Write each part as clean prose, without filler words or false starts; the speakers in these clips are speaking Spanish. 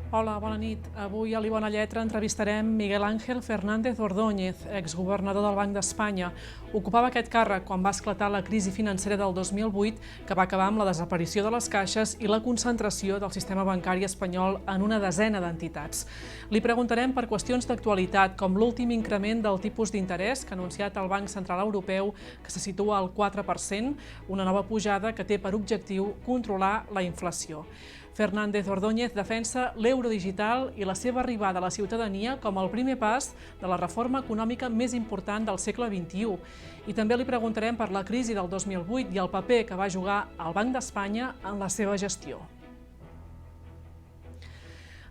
Hola, bona nit. Avui a l'Ibona Lletra entrevistarem Miguel Ángel Fernández Ordóñez, exgovernador del Banc d'Espanya. Ocupava aquest càrrec quan va esclatar la crisi financera del 2008, que va acabar amb la desaparició de les caixes i la concentració del sistema bancari espanyol en una desena d'entitats. Li preguntarem per qüestions d'actualitat, com l'últim increment del tipus d'interès que ha anunciat el Banc Central Europeu, que se situa al 4%, una nova pujada que té per objectiu controlar la inflació. Fernández Ordóñez defensa l'euro digital i la seva arribada a la ciutadania com el primer pas de la reforma econòmica més important del segle XXI. I també li preguntarem per la crisi del 2008 i el paper que va jugar el Banc d'Espanya en la seva gestió.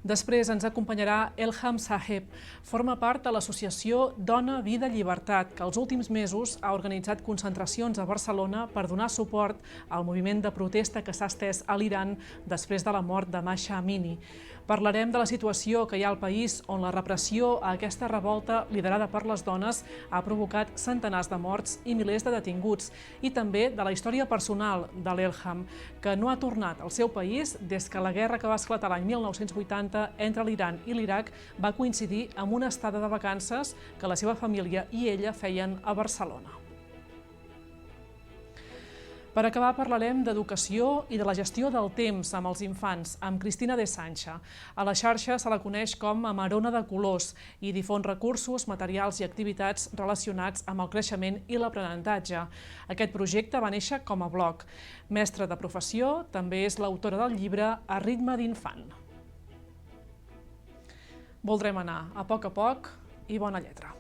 Després ens acompanyarà Elham Saheb. Forma part de l'associació Dona, Vida, Llibertat, que els últims mesos ha organitzat concentracions a Barcelona per donar suport al moviment de protesta que s'ha estès a l'Iran després de la mort de Mahsa Amini. Parlarem de la situació que hi ha al país, on la repressió a aquesta revolta liderada per les dones ha provocat centenars de morts i milers de detinguts, i també de la història personal de l'Elham, que no ha tornat al seu país des que la guerra que va esclatar l'any 1980 entre l'Iran i l'Iraq va coincidir amb una estada de vacances que la seva família i ella feien a Barcelona. Per acabar, parlarem d'educació i de la gestió del temps amb els infants, amb Cristina de Sancha. A la xarxa se la coneix com a Marona de Colors i difon recursos, materials i activitats relacionats amb el creixement i l'aprenentatge. Aquest projecte va néixer com a blog. Mestra de professió, també és l'autora del llibre A ritme d'infant. Voldrem anar a poc i bona lletra.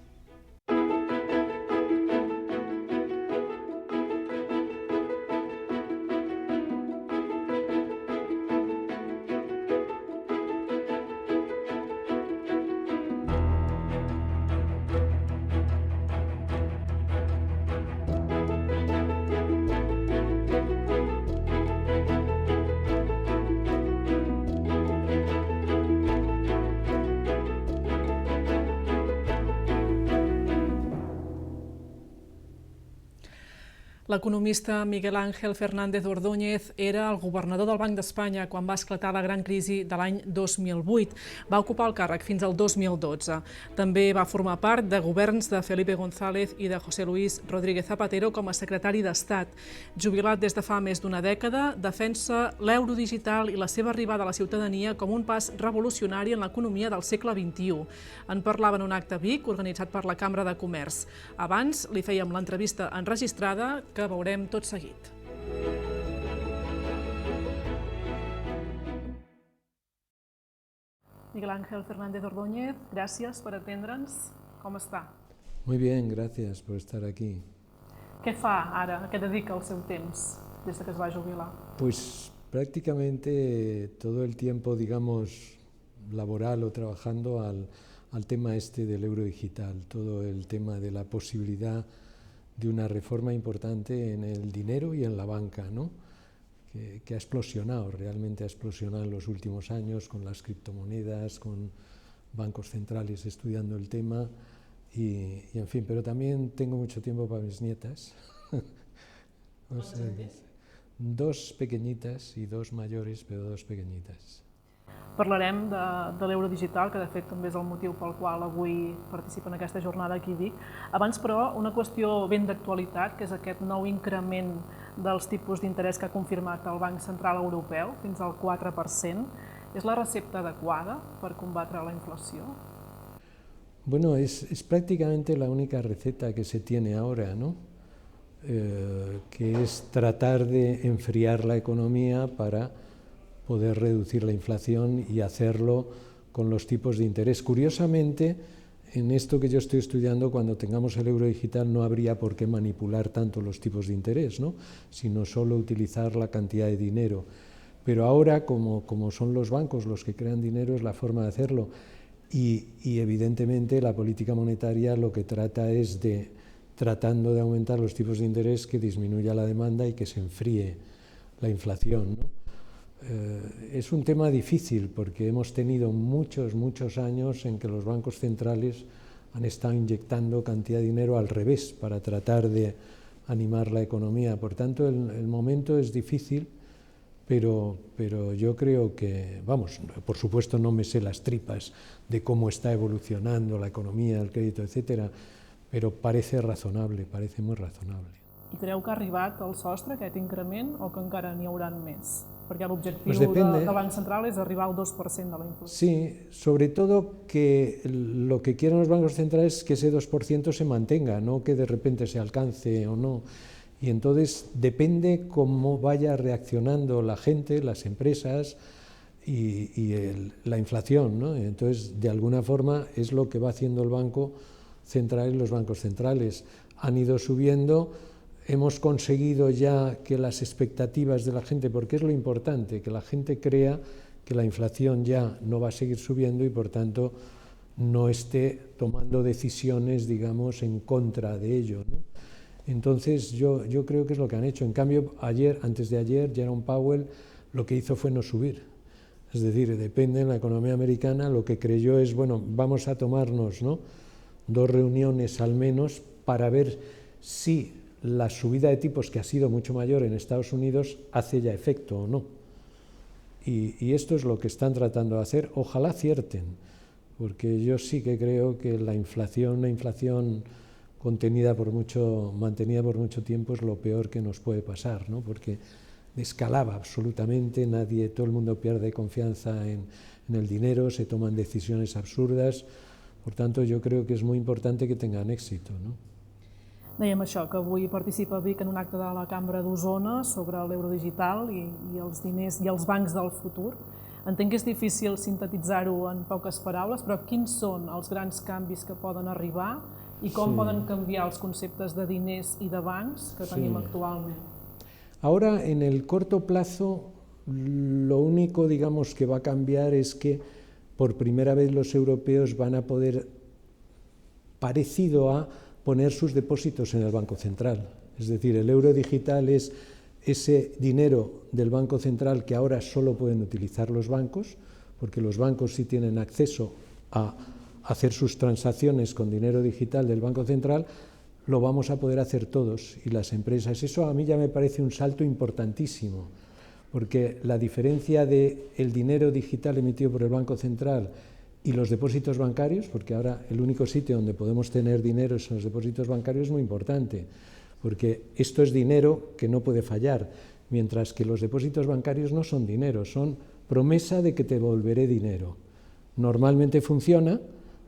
L'economista Miguel Ángel Fernández Ordóñez era el governador del Banc d'Espanya quan va esclatar la gran crisi de l'any 2008. Va ocupar el càrrec fins al 2012. També va formar part de governs de Felipe González i de José Luis Rodríguez Zapatero com a secretari d'Estat. Jubilat des de fa més d'una dècada, defensa l'euro digital i la seva arribada a la ciutadania com un pas revolucionari en l'economia del segle XXI. En parlava en un acte a Vic organitzat per la Cambra de Comerç. Abans li fèiem l'entrevista enregistrada que veurem tot seguit. Miguel Ángel Fernández Ordóñez, gràcies per atendre'ns. Com està? Muy bien, gracias por estar aquí. Què fa ara? A què dedica el seu temps des que es va jubilar? Pues prácticamente todo el tiempo, digamos, laboral o trabajando al tema este del euro digital, todo el tema de la posibilidad de una reforma importante en el dinero y en la banca, ¿no? que ha explosionado, realmente ha explosionado en los últimos años con las criptomonedas, con bancos centrales estudiando el tema y en fin, pero también tengo mucho tiempo para mis nietas. O sea, dos pequeñitas y dos mayores, pero dos pequeñitas. Parlarem de l'euro digital, que de fet també és el motiu pel qual avui participa en aquesta jornada aquí a Vic. Abans, però, una qüestió ben d'actualitat, que és aquest nou increment dels tipus d'interès que ha confirmat el Banc Central Europeu, fins al 4%. És la recepta adequada per combatre la inflació? Bueno, es prácticamente la única receta que se tiene ahora, ¿no? Que es tratar de enfriar la economía para poder reducir la inflación y hacerlo con los tipos de interés. Curiosamente, en esto que yo estoy estudiando, cuando tengamos el euro digital no habría por qué manipular tanto los tipos de interés, ¿no? Sino solo utilizar la cantidad de dinero. Pero ahora, como son los bancos los que crean dinero, es la forma de hacerlo. Y evidentemente la política monetaria lo que trata es de, tratando de aumentar los tipos de interés, que disminuya la demanda y que se enfríe la inflación, ¿no? Es un tema difícil porque hemos tenido muchos años en que los bancos centrales han estado inyectando cantidad de dinero al revés para tratar de animar la economía. Por tanto, el momento es difícil, pero yo creo que, vamos, por supuesto no me sé las tripas de cómo está evolucionando la economía, el crédito, etcétera, però parece razonable, parece muy razonable. I creu que ha arribat al sostre aquest increment o que encara n'hi hauran més? Perquè l'objectiu Pues depende. del Banc Central és arribar al 2% de la inflació. Sí, sobre todo que lo que quieren los bancos centrales es que ese 2% se mantenga, no que de repente se alcance o no. Y entonces depende cómo vaya reaccionando la gente, las empresas y la inflación, ¿no? Entonces, de alguna forma, es lo que va haciendo el Banco Central y los bancos centrales. Han ido subiendo, hemos conseguido ya que las expectativas de la gente, porque es lo importante, que la gente crea que la inflación ya no va a seguir subiendo y, por tanto, no esté tomando decisiones, digamos, en contra de ello, ¿no? Entonces, yo creo que es lo que han hecho. En cambio, antes de ayer, Jerome Powell lo que hizo fue no subir. Es decir, depende en la economía americana, lo que creyó es, bueno, vamos a tomarnos, ¿no?, 2 reuniones al menos para ver si la subida de tipos, que ha sido mucho mayor en Estados Unidos, hace ya efecto o no. Y esto es lo que están tratando de hacer. Ojalá acierten, porque yo sí que creo que una inflación mantenida por mucho tiempo es lo peor que nos puede pasar, ¿no? Porque descalaba absolutamente, todo el mundo pierde confianza en el dinero, se toman decisiones absurdas. Por tanto, yo creo que es muy importante que tengan éxito, ¿no? Dèiem això, que avui participa a Vic en un acte de la Cambra d'Osona sobre l'euro digital i els diners i els bancs del futur. Entenc que és difícil sintetitzar-ho en poques paraules, però quins són els grans canvis que poden arribar i com poden canviar els conceptes de diners i de bancs que tenim actualment? Ahora, en el corto plazo, lo único, digamos, que va a cambiar es que por primera vez los europeos van a poder, parecido a poner sus depósitos en el Banco Central. Es decir, el euro digital es ese dinero del Banco Central que ahora solo pueden utilizar los bancos, porque los bancos sí tienen acceso a hacer sus transacciones con dinero digital del Banco Central, lo vamos a poder hacer todos y las empresas. Eso a mí ya me parece un salto importantísimo, porque la diferencia del dinero digital emitido por el Banco Central y los depósitos bancarios, porque ahora el único sitio donde podemos tener dinero son los depósitos bancarios, es muy importante, porque esto es dinero que no puede fallar, mientras que los depósitos bancarios no son dinero, son promesa de que te devolveré dinero. Normalmente funciona,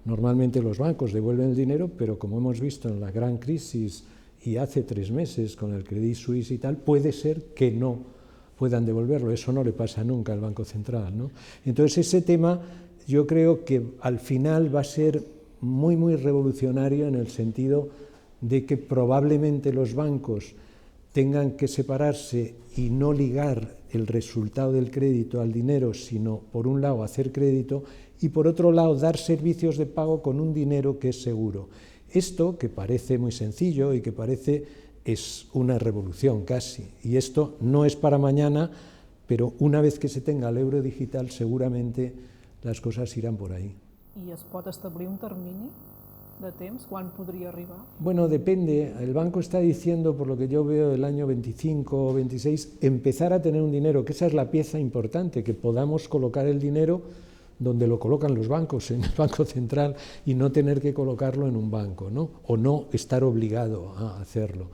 normalmente los bancos devuelven el dinero, pero como hemos visto en la gran crisis y hace 3 meses con el Credit Suisse y tal, puede ser que no puedan devolverlo. Eso no le pasa nunca al Banco Central, ¿no? Entonces ese tema yo creo que al final va a ser muy, muy revolucionario en el sentido de que probablemente los bancos tengan que separarse y no ligar el resultado del crédito al dinero, sino por un lado hacer crédito y por otro lado dar servicios de pago con un dinero que es seguro. Esto, que parece muy sencillo y que es una revolución casi, y esto no es para mañana, pero una vez que se tenga el euro digital seguramente las cosas irán por ahí. I es pot establir un termini de temps? Quan podria arribar? Bueno, depende. El banco está diciendo, por lo que yo veo, el año 25 o 26, empezar a tener un dinero, que esa es la pieza importante, que podamos colocar el dinero donde lo colocan los bancos, en el Banco Central, y no tener que colocarlo en un banco, ¿no? O no estar obligado a hacerlo.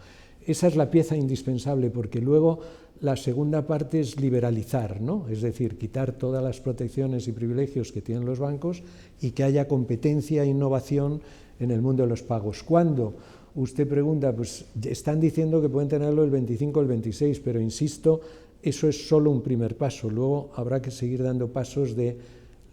Esa es la pieza indispensable, porque luego la segunda parte es liberalizar, ¿no? Es decir, quitar todas las protecciones y privilegios que tienen los bancos y que haya competencia e innovación en el mundo de los pagos. ¿Cuándo? Usted pregunta, pues están diciendo que pueden tenerlo el 25 o el 26, pero insisto, eso es solo un primer paso. Luego habrá que seguir dando pasos de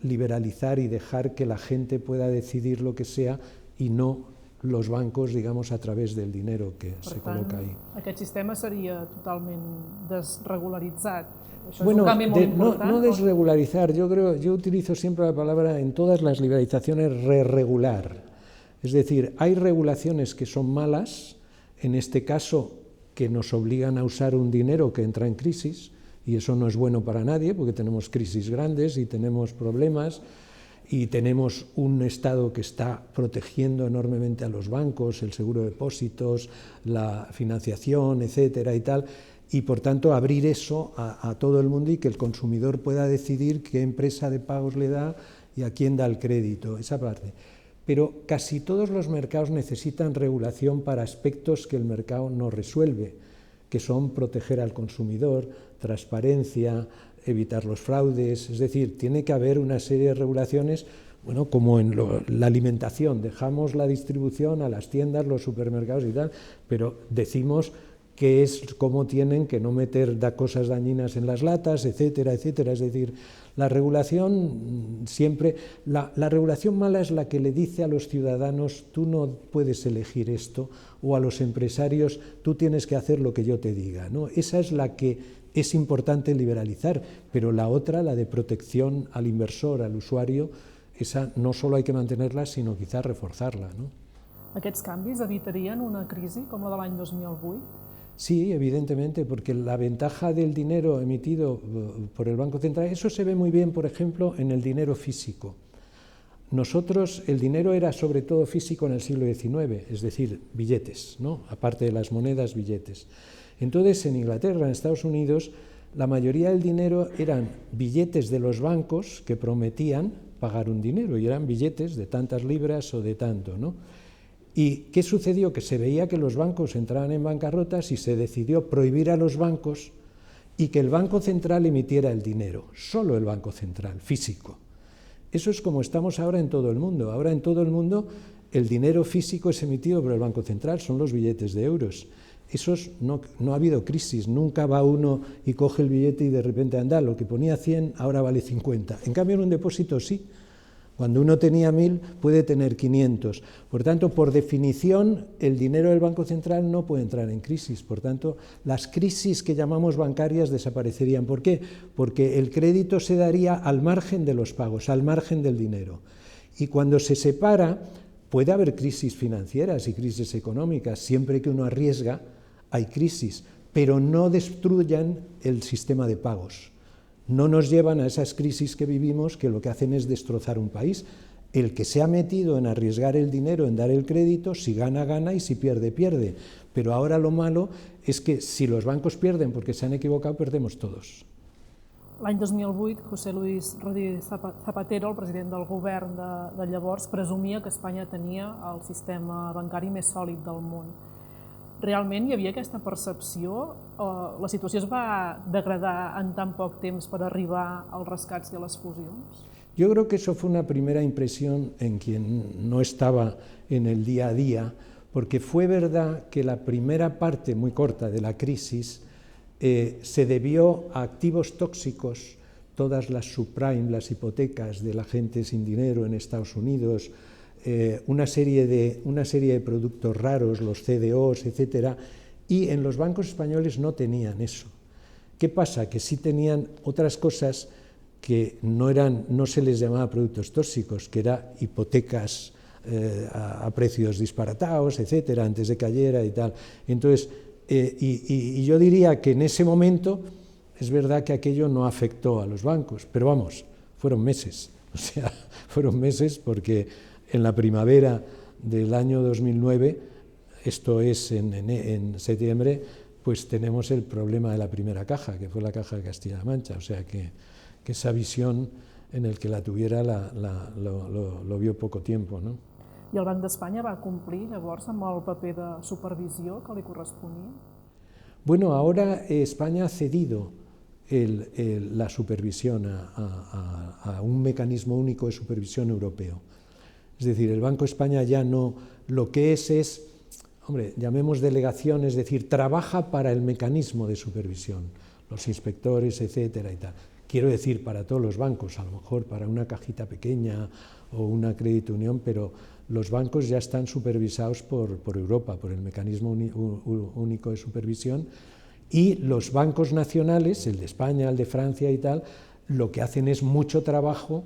liberalizar y dejar que la gente pueda decidir lo que sea y no los bancos, digamos, a través del dinero que se coloca ahí. Aquest sistema seria totalment desregularitzat. Això Bueno, és un canvi molt important. no desregularizar, yo utilizo siempre la palabra en todas las liberalizaciones re-regular. Es decir, hay regulaciones que son malas, en este caso que nos obligan a usar un dinero que entra en crisis, y eso no es bueno para nadie porque tenemos crisis grandes y tenemos problemas y tenemos un Estado que está protegiendo enormemente a los bancos, el seguro de depósitos, la financiación, etcétera y tal, y por tanto abrir eso a todo el mundo y que el consumidor pueda decidir qué empresa de pagos le da y a quién da el crédito, esa parte. Pero casi todos los mercados necesitan regulación para aspectos que el mercado no resuelve, que son proteger al consumidor, transparencia, evitar los fraudes, es decir, tiene que haber una serie de regulaciones, bueno, como en la alimentación, dejamos la distribución a las tiendas, los supermercados y tal, pero decimos qué es, cómo tienen que no meter cosas dañinas en las latas, etcétera, etcétera. Es decir, la regulación siempre, la regulación mala es la que le dice a los ciudadanos, tú no puedes elegir esto, o a los empresarios, tú tienes que hacer lo que yo te diga, ¿no? Esa es la que es importante liberalizar, pero la otra, la de protección al inversor, al usuario, esa no solo hay que mantenerla, sino quizás reforzarla, ¿no? Aquests canvis evitarien una crisi com la de l'any 2008? Sí, evidentemente, porque la ventaja del dinero emitido por el Banco Central, eso se ve muy bien, por ejemplo, en el dinero físico. Nosotros, el dinero era sobre todo físico en el siglo XIX, es decir, billetes, ¿no? Aparte de las monedas, billetes. Entonces, en Inglaterra, en Estados Unidos, la mayoría del dinero eran billetes de los bancos que prometían pagar un dinero, y eran billetes de tantas libras o de tanto, ¿no? ¿Y qué sucedió? Que se veía que los bancos entraban en bancarrotas y se decidió prohibir a los bancos y que el Banco Central emitiera el dinero, solo el Banco Central, físico. Eso es como estamos ahora en todo el mundo. Ahora en todo el mundo el dinero físico es emitido por el Banco Central, son los billetes de euros. No ha habido crisis, nunca va uno y coge el billete y de repente anda, lo que ponía 100 ahora vale 50. En cambio en un depósito sí. Cuando uno tenía 1000 puede tener 500. Por tanto, por definición, el dinero del Banco Central no puede entrar en crisis. Por tanto, las crisis que llamamos bancarias desaparecerían. ¿Por qué? Porque el crédito se daría al margen de los pagos, al margen del dinero. Y cuando se separa, puede haber crisis financieras y crisis económicas. Siempre que uno arriesga, hay crisis, pero no destruyan el sistema de pagos. No nos llevan a esas crisis que vivimos, que lo que hacen es destrozar un país. El que se ha metido en arriesgar el dinero, en dar el crédito, si gana, gana, y si pierde, pierde. Pero ahora lo malo es que si los bancos pierden porque se han equivocado, perdemos todos. L'any 2008, José Luis Rodríguez Zapatero, el president del govern de llavors, presumia que Espanya tenia el sistema bancari més sòlid del món. Realment hi havia aquesta percepció? La situació es va degradar en tan poc temps per arribar als rescats i a les fusions? Yo creo que eso fue una primera impresión en quien no estaba en el día a día, porque fue verdad que la primera parte muy corta de la crisis se debió a activos tóxicos, todas las subprime, las hipotecas de la gente sin dinero en Estados Unidos, una serie de productos raros, los CDOs, etcétera, y en los bancos españoles no tenían eso. ¿Qué pasa? Que sí tenían otras cosas que no se les llamaba productos tóxicos, que eran hipotecas a precios disparatados, etcétera, antes de cayera y tal. Entonces, y yo diría que en ese momento es verdad que aquello no afectó a los bancos, pero vamos, fueron meses, o sea, fueron meses porque en la primavera del año 2009, esto es en septiembre, pues tenemos el problema de la primera caja, que fue la caja de Castilla-La Mancha, o sea que esa visión en el que la tuviera lo vio poco tiempo, ¿no? I el Banc d'Espanya va complir llavors amb el paper de supervisió que li corresponia? Bueno, ahora España ha cedido la supervisión a un mecanismo único de supervisión europeo. Es decir, el Banco de España ya no, lo que es, hombre, llamemos delegación, es decir, trabaja para el mecanismo de supervisión, los inspectores, etcétera y tal. Quiero decir, para todos los bancos, a lo mejor para una cajita pequeña o una crédito unión, pero los bancos ya están supervisados por Europa, por el mecanismo único de supervisión, y los bancos nacionales, el de España, el de Francia y tal, lo que hacen es mucho trabajo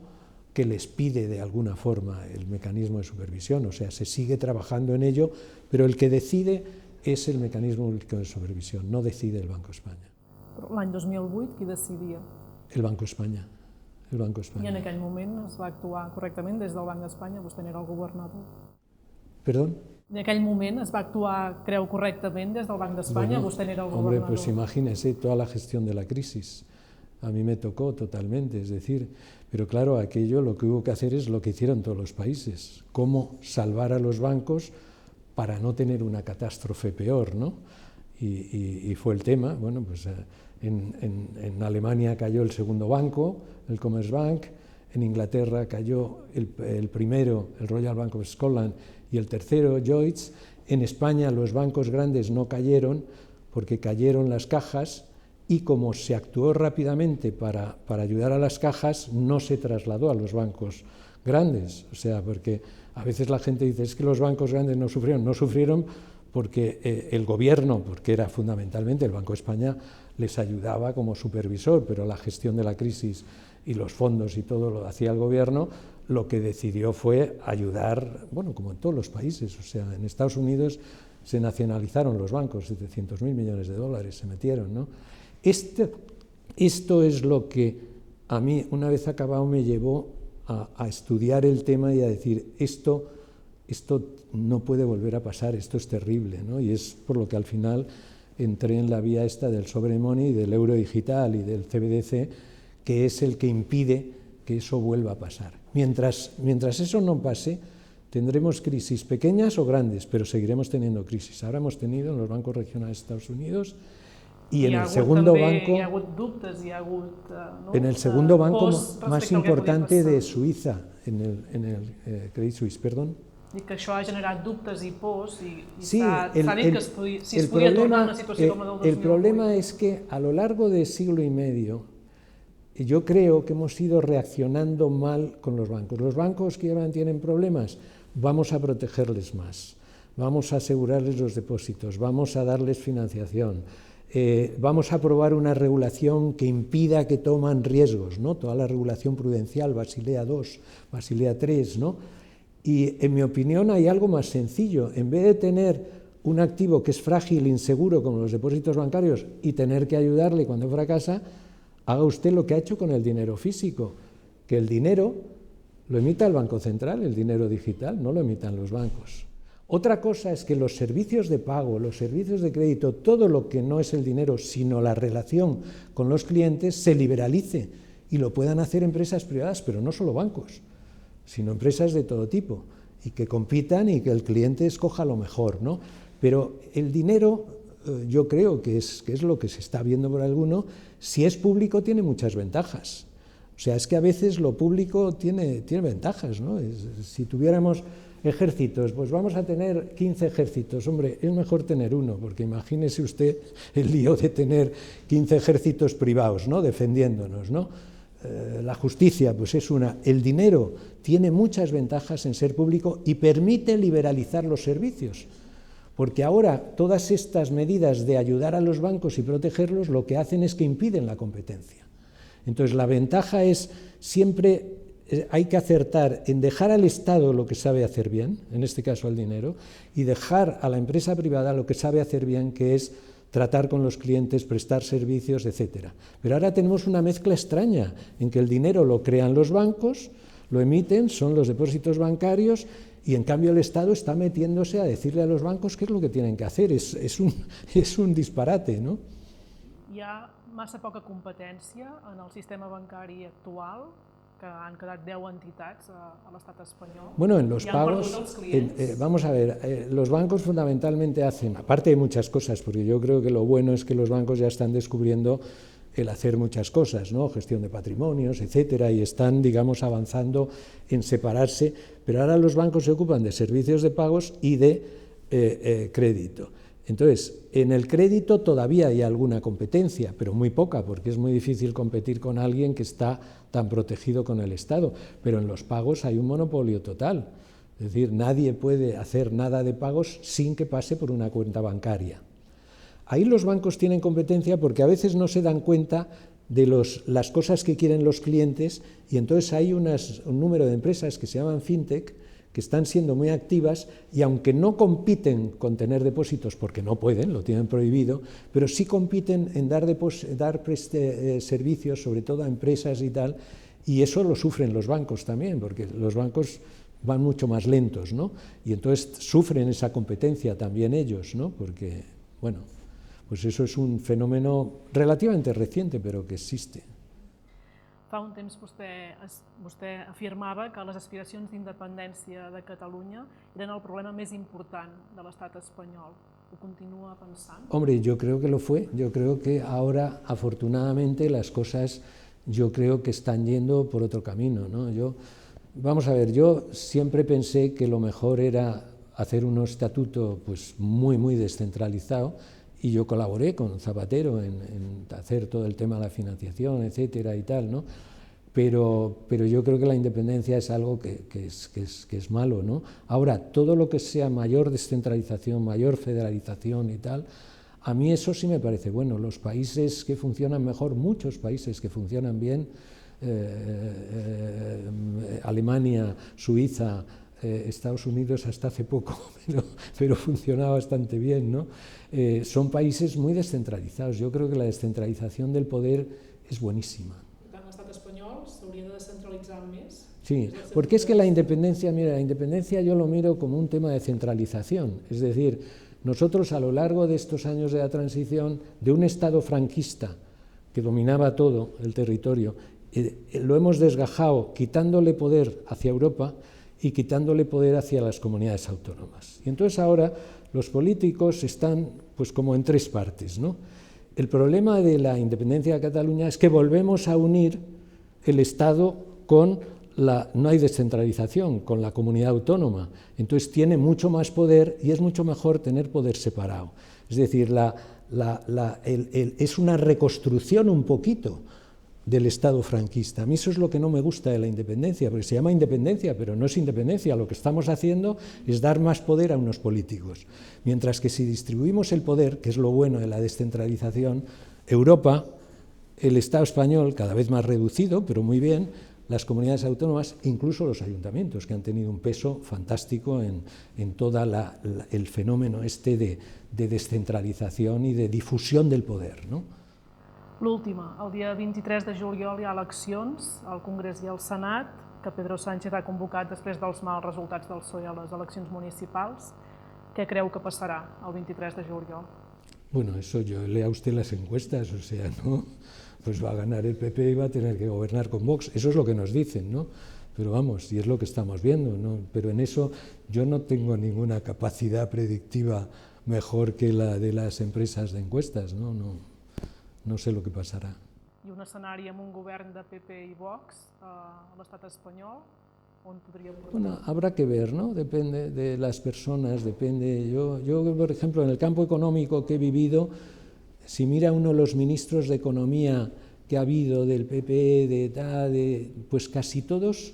que les pide de alguna forma el mecanismo de supervisión, o sea, se sigue trabajando en ello, pero el que decide es el mecanismo único de supervisión, no decide el Banco de España. Però l'any 2008 qui decidia? El Banco de España. El Banco de España. I en aquell moment es va actuar correctament des del Banc d'Espanya? Vostè n'era el governador. Perdón? En aquell moment es va actuar, creu, correctament des del Banc d'Espanya? Bueno, Vostè n'era el hombre, governador. pues imagínese toda la gestión de la crisis. A mí me tocó totalmente, es decir, pero claro, aquello lo que hubo que hacer es lo que hicieron todos los países, cómo salvar a los bancos para no tener una catástrofe peor, ¿no? Y fue el tema. Bueno, pues en Alemania cayó el segundo banco, el Commerzbank, en Inglaterra cayó el primero, el Royal Bank of Scotland, y el tercero, Lloyds. En España los bancos grandes no cayeron porque cayeron las cajas, y como se actuó rápidamente para ayudar a las cajas, no se trasladó a los bancos grandes. O sea, porque a veces la gente dice, es que los bancos grandes no sufrieron porque el gobierno, porque era fundamentalmente el Banco de España, les ayudaba como supervisor, pero la gestión de la crisis y los fondos y todo lo hacía el gobierno. Lo que decidió fue ayudar, bueno, como en todos los países. O sea, en Estados Unidos se nacionalizaron los bancos, 700.000 millones de dólares se metieron, ¿no? Esto es lo que a mí, una vez acabado, me llevó a estudiar el tema y a decir, esto no puede volver a pasar, esto es terrible, ¿no? Y es por lo que al final entré en la vía esta del sovereign money, del euro digital y del CBDC, que es el que impide que eso vuelva a pasar. Mientras eso no pase, tendremos crisis pequeñas o grandes, pero seguiremos teniendo crisis. Ahora hemos tenido en los bancos regionales de Estados Unidos, y en el segundo banco, hi ha hagut dubtes, hi ha hagut, no? en el segundo banco pors más respecte al que podia importante passar. de Suiza, en el Credit Suisse, perdón. Dic que això ha generat dubtes i pors i Sí, s'ha dit que si es podia tornar a una situació com la del 2008. el problema es que a lo largo de siglo y medio, yo creo que hemos ido reaccionando mal con los bancos. Los bancos que ahora tienen problemas, vamos a protegerles más, vamos a asegurarles los depósitos, vamos a darles financiación, vamos a aprobar una regulación que impida que toman riesgos, ¿no? Toda la regulación prudencial, Basilea II, Basilea III, ¿no? Y en mi opinión hay algo más sencillo. En vez de tener un activo que es frágil, inseguro, como los depósitos bancarios, y tener que ayudarle cuando fracasa, haga usted lo que ha hecho con el dinero físico, que el dinero lo emita el Banco Central, el dinero digital, no lo emitan los bancos. Otra cosa es que los servicios de pago, los servicios de crédito, todo lo que no es el dinero, sino la relación con los clientes, se liberalice y lo puedan hacer empresas privadas, pero no solo bancos, sino empresas de todo tipo, y que compitan y que el cliente escoja lo mejor, ¿no? Pero el dinero, yo creo que es lo que se está viendo por alguno, si es público tiene muchas ventajas. O sea, es que a veces lo público tiene ventajas, ¿no? Si tuviéramos ejércitos, pues vamos a tener 15 ejércitos. Hombre, es mejor tener uno, porque imagínese usted el lío de tener 15 ejércitos privados, ¿no? Defendiéndonos, ¿no? La justicia, pues es una. El dinero tiene muchas ventajas en ser público y permite liberalizar los servicios, porque ahora todas estas medidas de ayudar a los bancos y protegerlos lo que hacen es que impiden la competencia. Entonces la ventaja es siempre, hay que acertar en dejar al Estado lo que sabe hacer bien, en este caso al dinero, y dejar a la empresa privada lo que sabe hacer bien, que es tratar con los clientes, prestar servicios, etc. Pero ahora tenemos una mezcla extraña, en que el dinero lo crean los bancos, lo emiten, son los depósitos bancarios, y en cambio el Estado está metiéndose a decirle a los bancos qué es lo que tienen que hacer. Es un disparate, ¿no? Hi ha massa poca competència en el sistema bancari actual, que han quedat 10 entitats a l'estat espanyol. Bueno, en los I han pagos, perdut els clients. vamos a ver, los bancos fundamentalmente hacen, aparte de muchas cosas, porque yo creo que lo bueno es que los bancos ya están descubriendo el hacer muchas cosas, ¿no? Gestión de patrimonios, etcétera, y están, digamos, avanzando en separarse, pero ahora los bancos se ocupan de servicios de pagos y de crédito. Entonces, en el crédito todavía hay alguna competencia, pero muy poca, porque es muy difícil competir con alguien que está tan protegido con el Estado, pero en los pagos hay un monopolio total, es decir, nadie puede hacer nada de pagos sin que pase por una cuenta bancaria. Ahí los bancos tienen competencia porque a veces no se dan cuenta de las cosas que quieren los clientes, y entonces hay un número de empresas que se llaman fintech, que están siendo muy activas, y aunque no compiten con tener depósitos, porque no pueden, lo tienen prohibido, pero sí compiten en dar servicios, sobre todo a empresas y tal, y eso lo sufren los bancos también, porque los bancos van mucho más lentos, ¿no? Y entonces sufren esa competencia también ellos, ¿no? Porque, bueno, pues eso es un fenómeno relativamente reciente, pero que existe. Fa un temps vostè afirmava que les aspiracions d'independència de Catalunya eren el problema més important de l'estat espanyol. ¿Ho continúa pensant? Hombre, yo creo que lo fue. Yo creo que ahora, afortunadamente, las cosas yo creo que están yendo por otro camino, ¿no? Vamos a ver, yo siempre pensé que lo mejor era hacer un estatuto pues muy descentralizado, y yo colaboré con Zapatero en hacer todo el tema de la financiación, etcétera y tal, ¿no? Pero yo creo que la independencia es algo que es malo, ¿no? Ahora, todo lo que sea mayor descentralización, mayor federalización y tal, a mí eso sí me parece bueno. Los países que funcionan mejor, muchos países que funcionan bien, Alemania, Suiza, Estados Unidos hasta hace poco, pero funciona bastante bien, ¿no? Son países muy descentralizados. Yo creo que la descentralización del poder es buenísima. L'estat espanyol s'hauria de descentralitzar més? Sí, porque es que la independencia, mira, la independencia yo lo miro como un tema de centralización. Es decir, nosotros a lo largo de estos años de la transición, de un Estado franquista que dominaba todo el territorio, lo hemos desgajado quitándole poder hacia Europa y quitándole poder hacia las comunidades autónomas. Y entonces ahora los políticos están pues como en tres partes, ¿no? El problema de la independencia de Cataluña es que volvemos a unir el Estado con no hay descentralización, con la comunidad autónoma. Entonces tiene mucho más poder y es mucho mejor tener poder separado. Es decir, es una reconstrucción un poquito del Estado franquista. A mí eso es lo que no me gusta de la independencia, porque se llama independencia, pero no es independencia. Lo que estamos haciendo es dar más poder a unos políticos. Mientras que si distribuimos el poder, que es lo bueno de la descentralización, Europa, el Estado español, cada vez más reducido, pero muy bien, las comunidades autónomas, incluso los ayuntamientos, que han tenido un peso fantástico en todo el fenómeno este de descentralización y de difusión del poder, ¿no? L'última, el dia 23 de juliol hi ha eleccions al Congrés i al Senat, que Pedro Sánchez ha convocat després dels mals resultats del PSOE a les eleccions municipals. Què creu que passarà el 23 de juliol? Bueno, eso lea usted las encuestas, o sea, ¿no? Pues va a ganar el PP y va a tener que gobernar con Vox. Eso es lo que nos dicen, ¿no? Pero vamos, y es lo que estamos viendo, ¿no? Pero en eso yo no tengo ninguna capacidad predictiva mejor que la de las empresas de encuestas, ¿no? No sé lo que passarà. I un escenari amb un govern de PP i Vox a l'estat espanyol, on podria portar? Bueno, habrá que ver, ¿no? Depende de las personas, depende. Yo, por ejemplo, en el campo económico que he vivido, si mira uno los ministros de Economía que ha habido del PP, pues casi todos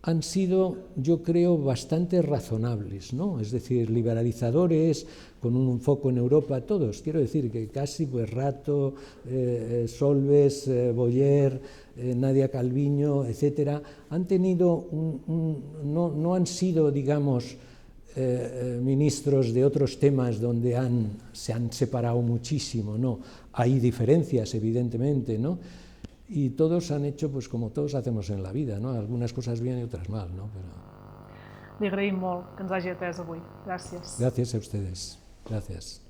han sido, yo creo, bastante razonables, ¿no? Es decir, liberalizadores, con un foco en Europa, todos. Quiero decir que casi, pues Rato, Solbes, Boyer, Nadia Calviño, etcétera, han tenido no han sido, digamos, ministros de otros temas donde se han separado muchísimo, ¿no? Hay diferencias, evidentemente, ¿no? Y todos han hecho, pues como todos hacemos en la vida, ¿no? Algunas cosas bien y otras mal, ¿no? Pero... Li agraïm molt que ens hagi atès avui. Gràcies. Gracias a ustedes. Gracias.